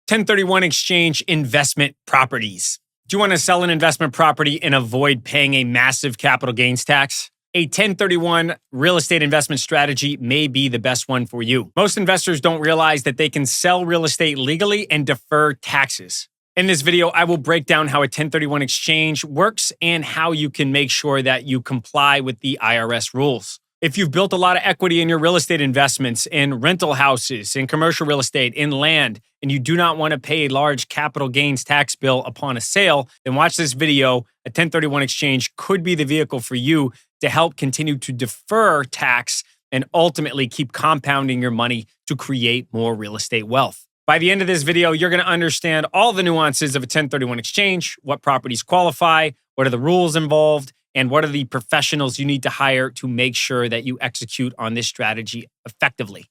1031 exchange investment properties. Do you want to sell an investment property and avoid paying a massive capital gains tax? A 1031 real estate investment strategy may be the best one for you. Most investors don't realize that they can sell real estate legally and defer taxes. In this video, I will break down how a 1031 exchange works and how you can make sure that you comply with the IRS rules. If you've built a lot of equity in your real estate investments, in rental houses, in commercial real estate, in land, and you do not want to pay a large capital gains tax bill upon a sale, then watch this video. A 1031 exchange could be the vehicle for you to help continue to defer tax and ultimately keep compounding your money to create more real estate wealth. By the end of this video, you're going to understand all the nuances of a 1031 exchange, what properties qualify, what are the rules involved, and what are the professionals you need to hire to make sure that you execute on this strategy effectively.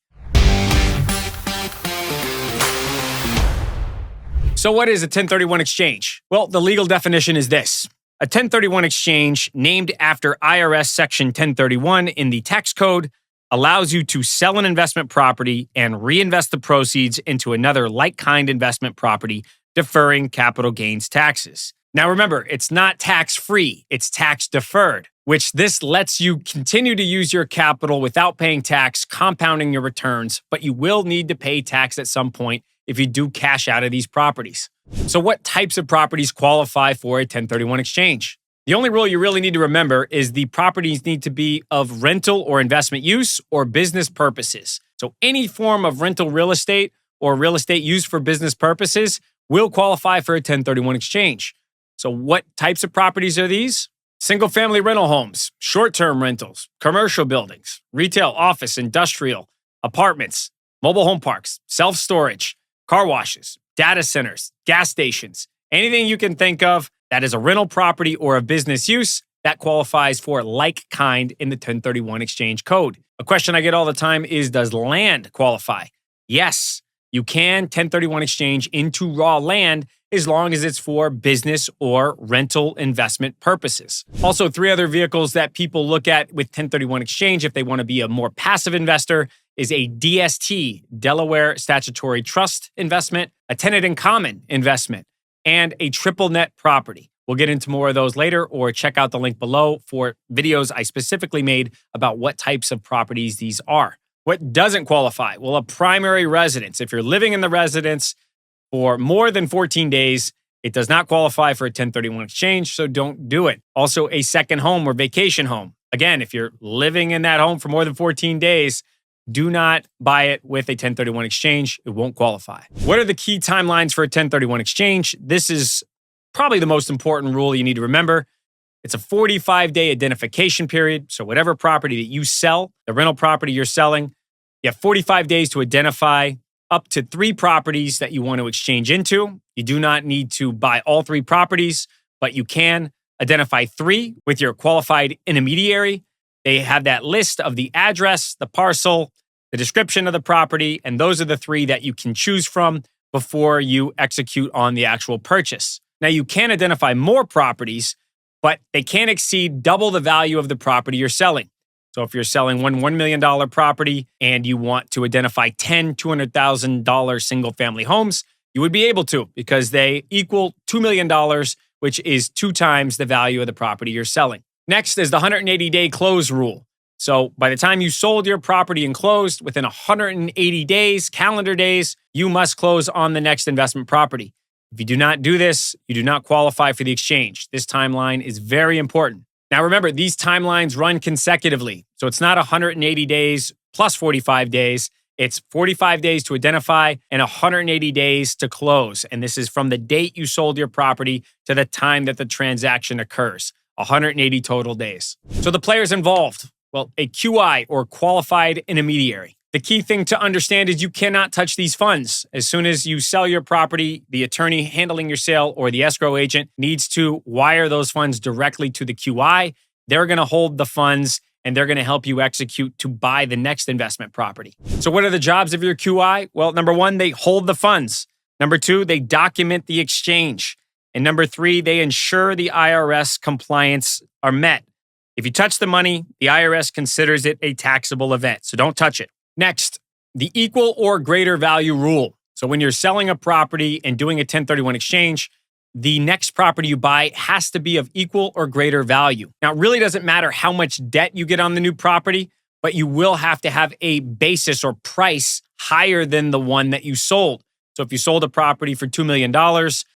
So what is a 1031 exchange? Well, the legal definition is this. A 1031 exchange, named after IRS Section 1031 in the tax code, allows you to sell an investment property and reinvest the proceeds into another like-kind investment property, deferring capital gains taxes. Now remember, it's not tax-free, it's tax-deferred, which this lets you continue to use your capital without paying tax, compounding your returns, but you will need to pay tax at some point if you do cash out of these properties. So what types of properties qualify for a 1031 exchange? The only rule you really need to remember is the properties need to be of rental or investment use or business purposes. So any form of rental real estate or real estate used for business purposes will qualify for a 1031 exchange. So what types of properties are these? Single-family rental homes, short-term rentals, commercial buildings, retail, office, industrial, apartments, mobile home parks, self-storage, car washes, data centers, gas stations, anything you can think of that is a rental property or a business use that qualifies for like kind in the 1031 exchange code. A question I get all the time is, does land qualify? Yes, you can 1031 exchange into raw land as long as it's for business or rental investment purposes. Also, three other vehicles that people look at with 1031 exchange if they want to be a more passive investor is a DST, Delaware Statutory Trust investment, a tenant in common investment, and a triple net property. We'll get into more of those later, or check out the link below for videos I specifically made about what types of properties these are. What doesn't qualify? Well, a primary residence. If you're living in the residence for more than 14 days, it does not qualify for a 1031 exchange, so don't do it. Also, a second home or vacation home. Again, if you're living in that home for more than 14 days, do not buy it with a 1031 exchange. It won't qualify. What are the key timelines for a 1031 exchange? This is probably the most important rule you need to remember. It's a 45-day identification period. So whatever property that you sell, the rental property you're selling, you have 45 days to identify up to 3 properties that you want to exchange into. You do not need to buy all 3 properties, but you can identify 3 with your qualified intermediary. They have that list of the address, the parcel, the description of the property, and those are the 3 that you can choose from before you execute on the actual purchase. Now, you can identify more properties, but they can't exceed double the value of the property you're selling. So if you're selling one $1 million property and you want to identify 10 $200,000 single-family homes, you would be able to because they equal $2 million, which is 2 times the value of the property you're selling. Next is the 180-day close rule. So by the time you sold your property and closed, within 180 days, calendar days, you must close on the next investment property. If you do not do this, you do not qualify for the exchange. This timeline is very important. Now remember, these timelines run consecutively. So it's not 180 days plus 45 days. It's 45 days to identify and 180 days to close. And this is from the date you sold your property to the time that the transaction occurs. 180 total days. So the players involved, well, a QI or qualified intermediary. The key thing to understand is you cannot touch these funds. As soon as you sell your property, the attorney handling your sale or the escrow agent needs to wire those funds directly to the QI. They're going to hold the funds and they're going to help you execute to buy the next investment property. So what are the jobs of your QI? Well, number 1, they hold the funds. Number 2, they document the exchange. And number 3, they ensure the IRS compliance are met. If you touch the money, the IRS considers it a taxable event, so don't touch it. Next, the equal or greater value rule. So when you're selling a property and doing a 1031 exchange, the next property you buy has to be of equal or greater value. Now, it really doesn't matter how much debt you get on the new property, but you will have to have a basis or price higher than the one that you sold. So if you sold a property for $2 million,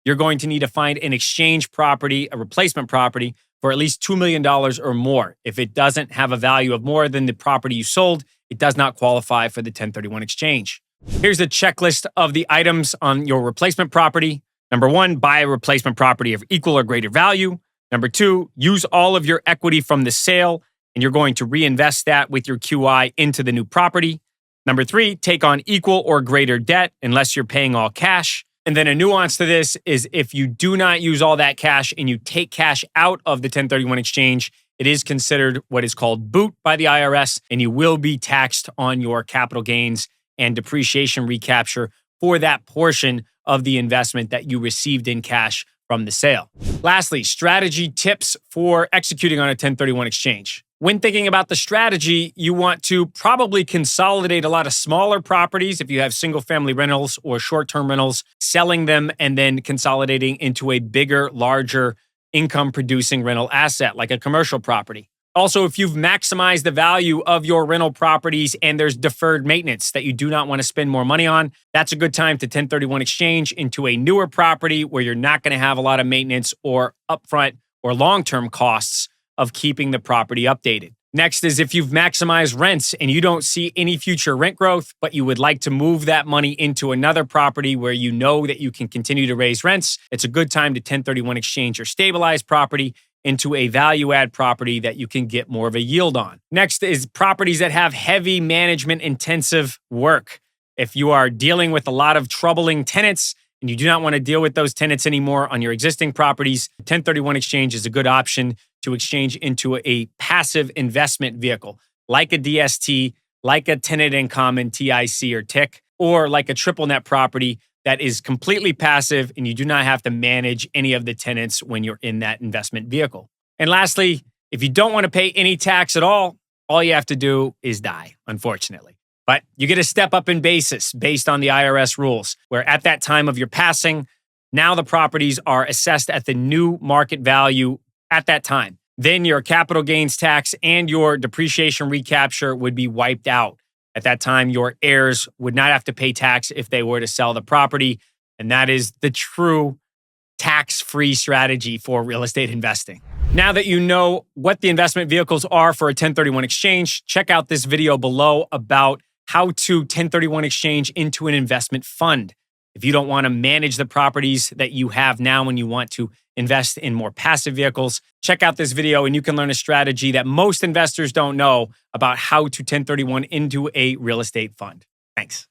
you're going to need to find an exchange property, a replacement property, for at least $2 million or more. If it doesn't have a value of more than the property you sold, it does not qualify for the 1031 exchange. Here's a checklist of the items on your replacement property. Number 1, buy a replacement property of equal or greater value. Number 2, use all of your equity from the sale, and you're going to reinvest that with your QI into the new property. Number 3, take on equal or greater debt unless you're paying all cash. And then a nuance to this is if you do not use all that cash and you take cash out of the 1031 exchange, it is considered what is called boot by the IRS, and you will be taxed on your capital gains and depreciation recapture for that portion of the investment that you received in cash from the sale. Lastly, strategy tips for executing on a 1031 exchange. When thinking about the strategy, you want to probably consolidate a lot of smaller properties if you have single-family rentals or short-term rentals, selling them and then consolidating into a bigger, larger income-producing rental asset like a commercial property. Also, if you've maximized the value of your rental properties and there's deferred maintenance that you do not want to spend more money on, that's a good time to 1031 exchange into a newer property where you're not going to have a lot of maintenance or upfront or long-term costs of keeping the property updated. Next is if you've maximized rents and you don't see any future rent growth, but you would like to move that money into another property where you know that you can continue to raise rents, it's a good time to 1031 exchange your stabilized property into a value add property that you can get more of a yield on. Next is properties that have heavy management intensive work. If you are dealing with a lot of troubling tenants and you do not want to deal with those tenants anymore on your existing properties, 1031 exchange is a good option to exchange into a passive investment vehicle like a DST, like a tenant in common, TIC or TIC, or like a triple net property that is completely passive and you do not have to manage any of the tenants when you're in that investment vehicle. And lastly, if you don't want to pay any tax at all you have to do is die, unfortunately. But you get a step up in basis based on the IRS rules, where at that time of your passing, now the properties are assessed at the new market value at that time. Then your capital gains tax and your depreciation recapture would be wiped out. At that time, your heirs would not have to pay tax if they were to sell the property. And that is the true tax-free strategy for real estate investing. Now that you know what the investment vehicles are for a 1031 exchange, check out this video below about how to 1031 exchange into an investment fund. If you don't want to manage the properties that you have now and you want to invest in more passive vehicles, check out this video and you can learn a strategy that most investors don't know about how to 1031 into a real estate fund. Thanks.